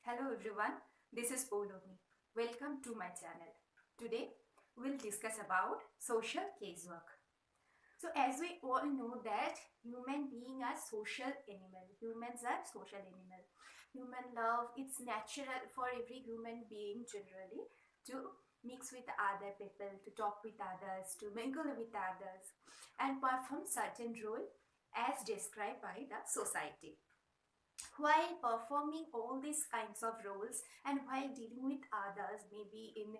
Hello everyone, this is Polomi. Welcome to my channel. Today we'll discuss about social casework. So as we all know that human being are social animal. Humans are social animal. Human love, it's natural for every human being generally to mix with other people, to talk with others, to mingle with others and perform certain role as described by the society. While performing all these kinds of roles and while dealing with others, maybe in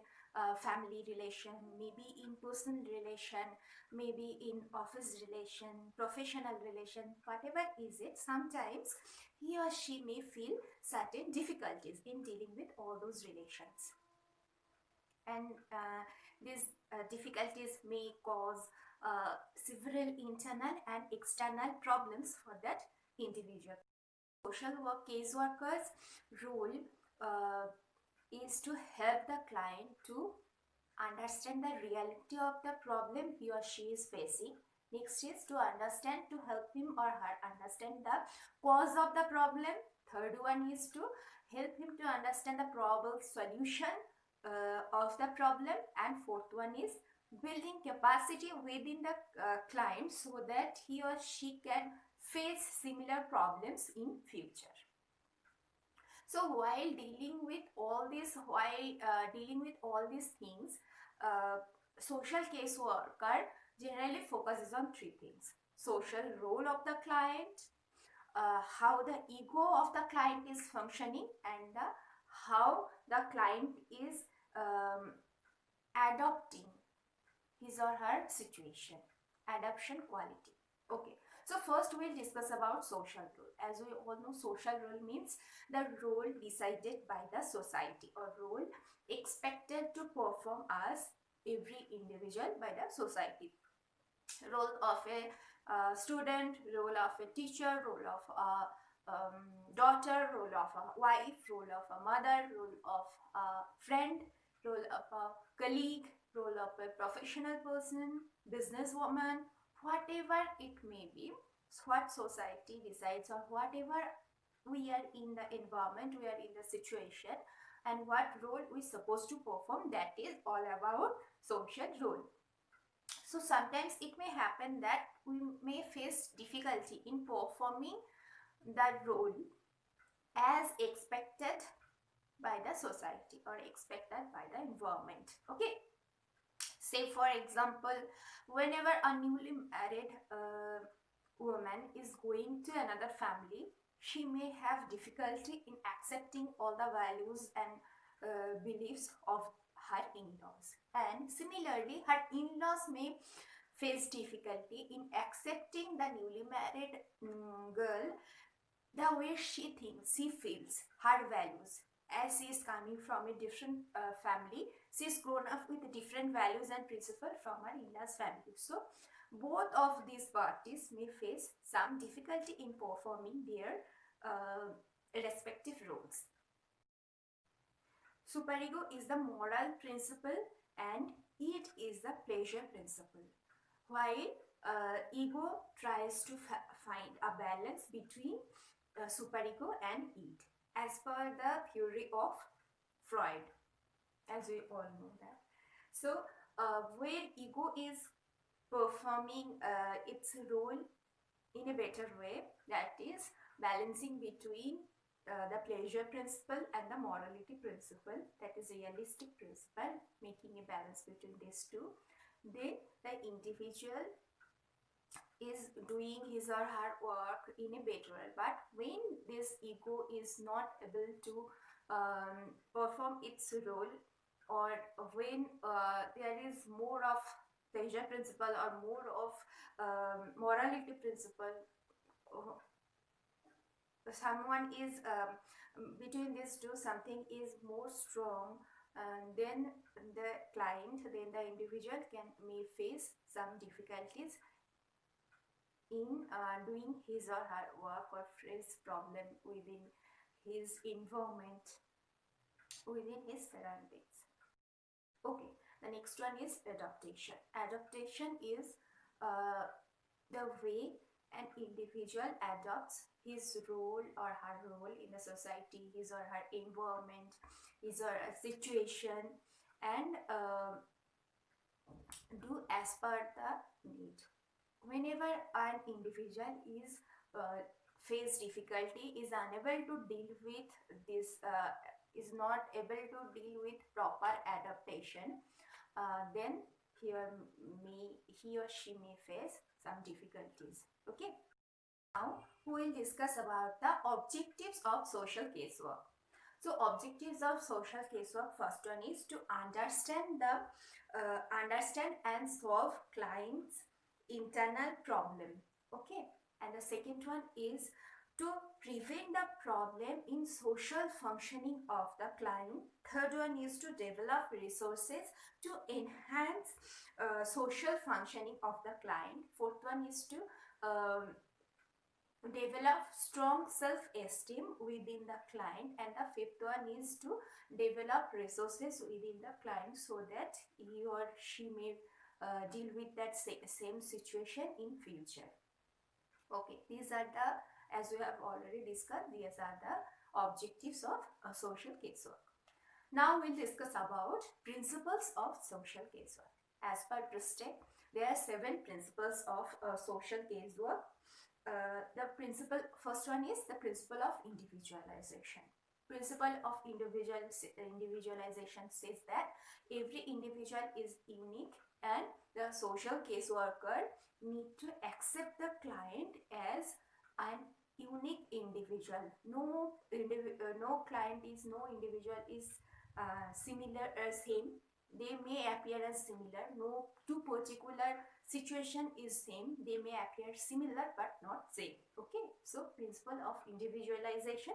family relation, maybe in personal relation, maybe in office relation, professional relation, whatever is it, sometimes he or she may feel certain difficulties in dealing with all those relations. And these difficulties may cause several internal and external problems for that individual. Social work caseworkers' role uh, is to help the client to understand the reality of the problem he or she is facing. Next is to understand, to help him or her understand the cause of the problem. Third one is to help him to understand the probable solution of the problem. And fourth one is building capacity within the client so that he or she can face similar problems in future. So while dealing with all this, things, social caseworker generally focuses on three things: social role of the client, how the ego of the client is functioning, and how the client is adopting his or her situation, adoption quality. Okay, so first we'll discuss about social role. As we all know, social role means the role decided by the society or role expected to perform as every individual by the society. Role of a student, role of a teacher, role of a daughter, role of a wife, role of a mother, role of a friend, role of a colleague, role of a professional person, businesswoman, whatever it may be, what society decides, or whatever we are in the environment, we are in the situation, and what role we supposed to perform, that is all about social role. So sometimes it may happen that we may face difficulty in performing that role as expected by the society or expected by the environment. Okay, say for example, whenever a newly married woman is going to another family, she may have difficulty in accepting all the values and beliefs of her in-laws, and similarly her in-laws may face difficulty in accepting the newly married girl, the way she thinks, she feels, her values, as she is coming from a different family, she is grown up with different values and principles from her in-laws family. So both of these parties may face some difficulty in performing their respective roles. Superego is the moral principle and it is the pleasure principle, while ego tries to find a balance between superego and id, as per the theory of Freud, as we all know that. So where ego is performing its role in a better way, that is balancing between the pleasure principle and the morality principle, that is realistic principle, making a balance between these two, then the individual is doing his or her work in a better way. But when this ego is not able to perform its role, or when there is more of pleasure principle or more of morality principle, someone is between these two, something is more strong, and then the client, then the individual may face some difficulties in doing his or her work or face problem within his environment, within his surroundings. Okay, the next one is adaptation. Adaptation is the way an individual adopts his role or her role in the society, his or her environment, his or her situation, and do as per the need. Whenever an individual is face difficulty, is unable to deal with this, is not able to deal with proper adaptation, then he or she may face some difficulties. Okay. Now we will discuss about the objectives of social casework. So objectives of social casework, first one is to understand and solve clients' internal problem. Okay, and the second one is to prevent the problem in social functioning of the client. Third one is to develop resources to enhance social functioning of the client. Fourth one is to develop strong self-esteem within the client, and the fifth one is to develop resources within the client so that he or she may deal with that same situation in future. Okay, these are the, as we have already discussed, these are the objectives of social casework. Now we'll discuss about principles of social casework. As per Pristec, there are 7 principles of social casework. The first one is the principle of individualization. Principle of individualization says that every individual is unique, and the social caseworker need to accept the client as an unique individual. No individual is similar or same. They may appear as similar. No two particular situation is same. They may appear similar but not same. Okay, so principle of individualization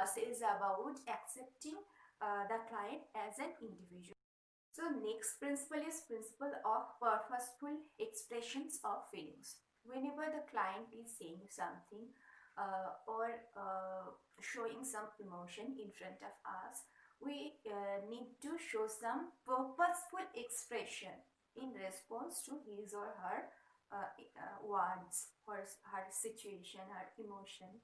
says about accepting the client as an individual. So next principle is principle of purposeful expressions of feelings. Whenever the client is saying something or showing some emotion in front of us, we need to show some purposeful expression in response to his or her words, her situation, her emotion.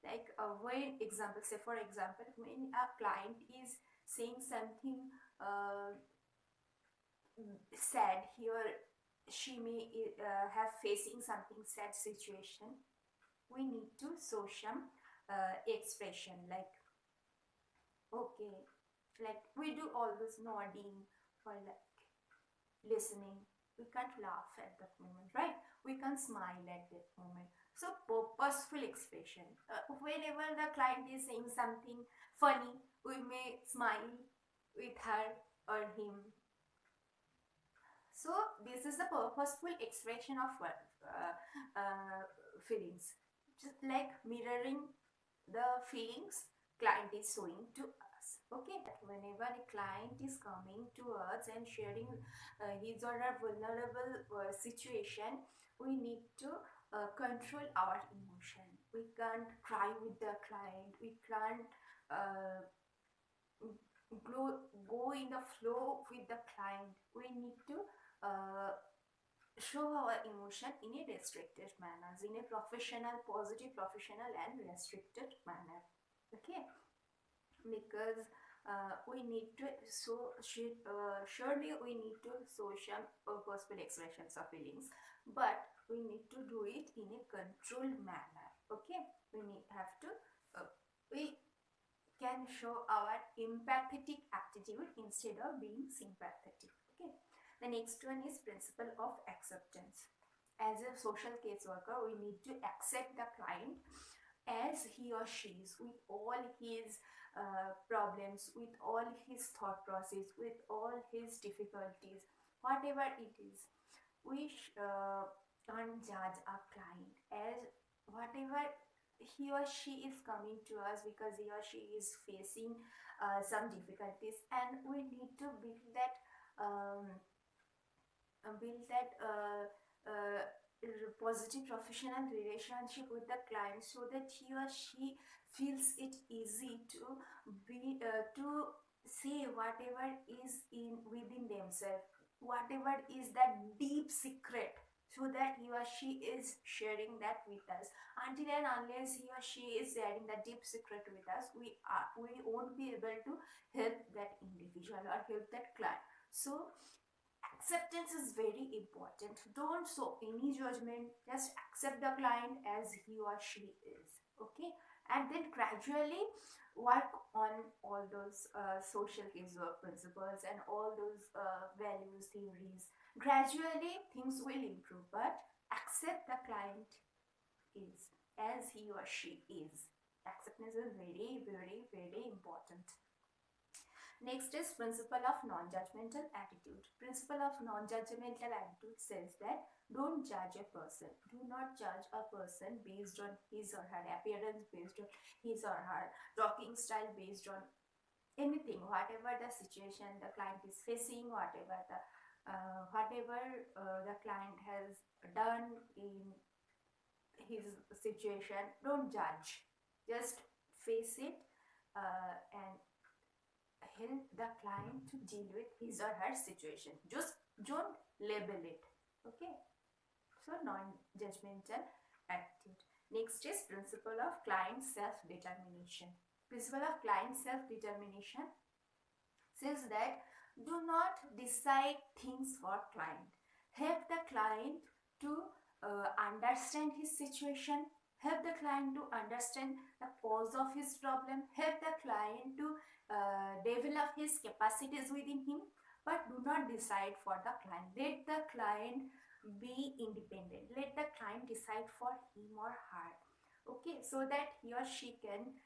Like when example, say for example, when a client is saying something sad, he or she may have facing something sad situation, we need to show some expression like, okay, like we do always nodding or like listening. We can't laugh at that moment, right? We can't smile at that moment. So purposeful expression. Whenever the client is saying something funny, we may smile with her or him. So this is the purposeful expression of feelings, just like mirroring the feelings client is showing to us. Okay, that whenever a client is coming to us and sharing his or her vulnerable situation, we need to control our emotion. We can't cry with the client. We can't go in the flow with the client. We need to show our emotion in a restricted manner, in a professional, positive, professional and restricted manner. Okay, because we need to surely we need to show some purposeful expressions of feelings, but we need to do it in a controlled manner. Okay, have to we can show our empathetic attitude instead of being sympathetic. Okay, the next one is principle of acceptance. As a social caseworker, we need to accept the client as he or she is, with all his problems, with all his thought process, with all his difficulties, whatever it is. We can't judge a client as whatever he or she is coming to us, because he or she is facing some difficulties, and we need to build that positive professional relationship with the client, so that he or she feels it easy to be to say whatever is in within themselves, whatever is that deep secret, so that he or she is sharing that with us. Until and unless he or she is sharing the deep secret with us, we won't be able to help that individual or help that client. So acceptance is very important. Don't show any judgment, just accept the client as he or she is. Okay, and then gradually work on all those social casework principles and all those values theories. Gradually things will improve, but accept the client is as he or she is. Acceptance is very, very, very important. Next is principle of non-judgmental attitude. Principle of non-judgmental attitude says that don't judge a person. Do not judge a person based on his or her appearance, based on his or her talking style, based on anything, whatever the situation the client is facing, whatever the client has done in his situation. Don't judge. Just face it and help the client to deal with his or her situation. Just don't label it. Okay. So non-judgmental attitude. Next is principle of client self-determination. Principle of client self-determination says that do not decide things for client. Help the client to understand his situation. Help the client to understand the cause of his problem. Help the client to develop his capacities within him, but do not decide for the client. Let the client be independent. Let the client decide for him or her. Okay, so that he or she can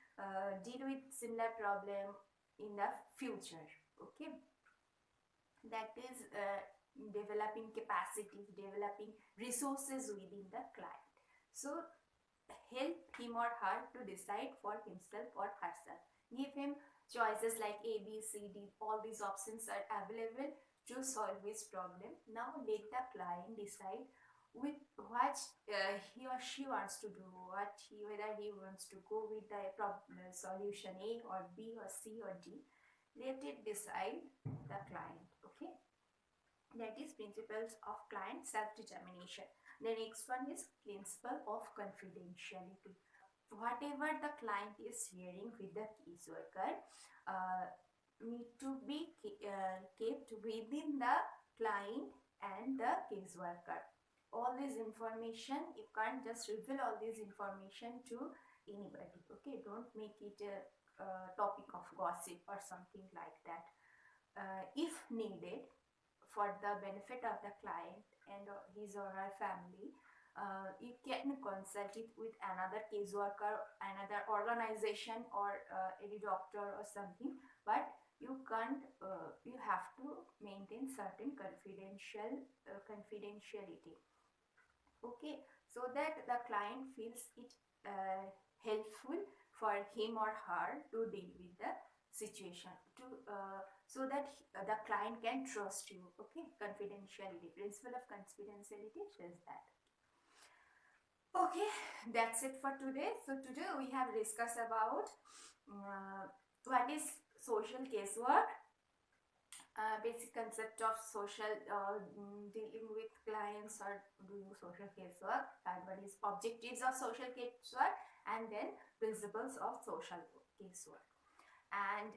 deal with similar problem in the future. Okay, that is developing capacities, developing resources within the client. So help him or her to decide for himself or herself. Give him choices like A, B, C, D. All these options are available to solve his problem. Now let the client decide with what he or she wants to do, whether he wants to go with the problem solution A or B or C or D. Let it decide the client. Okay, that is principles of client self-determination. The next one is principle of confidentiality. Whatever the client is sharing with the caseworker need to be kept within the client and the caseworker. All this information, you can't just reveal all this information to anybody. Okay, don't make it a topic of gossip or something like that. If needed, for the benefit of the client and his or her family, you can consult it with another caseworker, another organization, or any doctor or something, but you can't, you have to maintain certain confidentiality. Okay, so that the client feels it helpful for him or her to deal with the situation, to so that the client can trust you. Okay, confidentiality, principle of confidentiality says that. Okay, that's it for today. So today we have discussed about what is social casework, basic concept of social dealing with clients or doing social casework. Third one is objectives of social casework, and then principles of social casework. And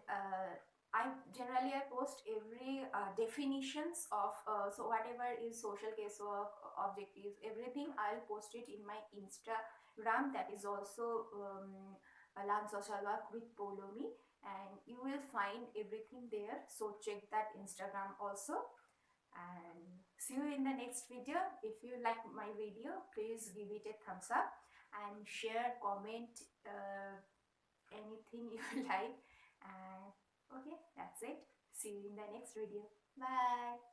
I generally post every definitions of so whatever is social casework, objectives, everything I'll post it in my Instagram. That is also Learn Social Work with Poulomi, and you will find everything there. So check that Instagram also. And see you in the next video. If you like my video, please give it a thumbs up and share, comment, anything you like. And okay, that's it. See you in the next video. Bye.